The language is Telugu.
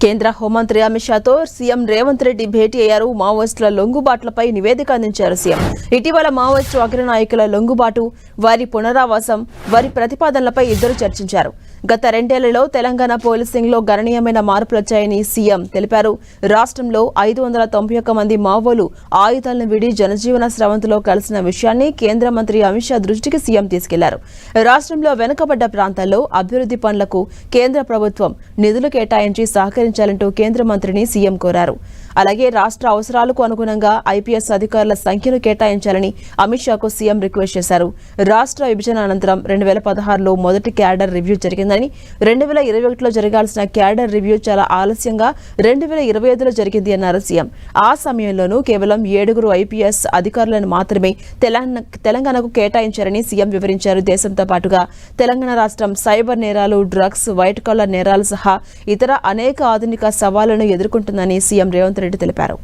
కేంద్ర హోంమంత్రి అమిత్ షాతో సీఎం రేవంత్ రెడ్డి భేటీ అయ్యారు. మావోయిస్టుల లొంగుబాట్లపై నివేదిక అందించారు సీఎం. ఇటీవల మావోయిస్టు అగ్రనాయకుల లొంగుబాటు, వారి పునరావాసం, వారి ప్రతిపాదనలపై ఇద్దరు చర్చించారు. గత 2 ఏళ్లలో తెలంగాణ పోలీసింగ్లో గణనీయమైన మార్పులొచ్చాయని సీఎం తెలిపారు. రాష్ట్రంలో 591 మంది మావోలు ఆయుధాలను విడి జనజీవన స్రవంతిలో కలిసిన విషయాన్ని కేంద్ర మంత్రి అమిత్ షా దృష్టికి సీఎం తీసుకెళ్లారు. రాష్ట్రంలో వెనుకబడ్డ ప్రాంతాల్లో అభివృద్ధి పనులకు కేంద్ర ప్రభుత్వం నిధులు కేటాయించి సహకరించాలంటూ కేంద్ర మంత్రిని సీఎం కోరారు. అలాగే రాష్ట్ర అవసరాలకు అనుగుణంగా ఐపీఎస్ అధికారుల సంఖ్యను కేటాయించాలని అమిత్ షాకు సీఎం రిక్వెస్ట్ చేశారు. రాష్ట్ర విభజన అనంతరం 2016లో మొదటి క్యాడర్ రివ్యూ జరిగిందని, 2021లో జరగాల్సిన క్యాడర్ రివ్యూ చాలా ఆలస్యంగా 2025లో జరిగింది అన్నారు సీఎం. ఆ సమయంలోనూ కేవలం 7 ఐపీఎస్ అధికారులను మాత్రమే తెలంగాణకు కేటాయించారని సీఎం వివరించారు. దేశంతో పాటుగా తెలంగాణ రాష్ట్రం సైబర్ నేరాలు, డ్రగ్స్, వైట్ కాలర్ నేరాలు సహా ఇతర అనేక ఆధునిక సవాళ్లను ఎదుర్కొంటుందని సీఎం రేవంత్ రెడ్డి తెలిపారు.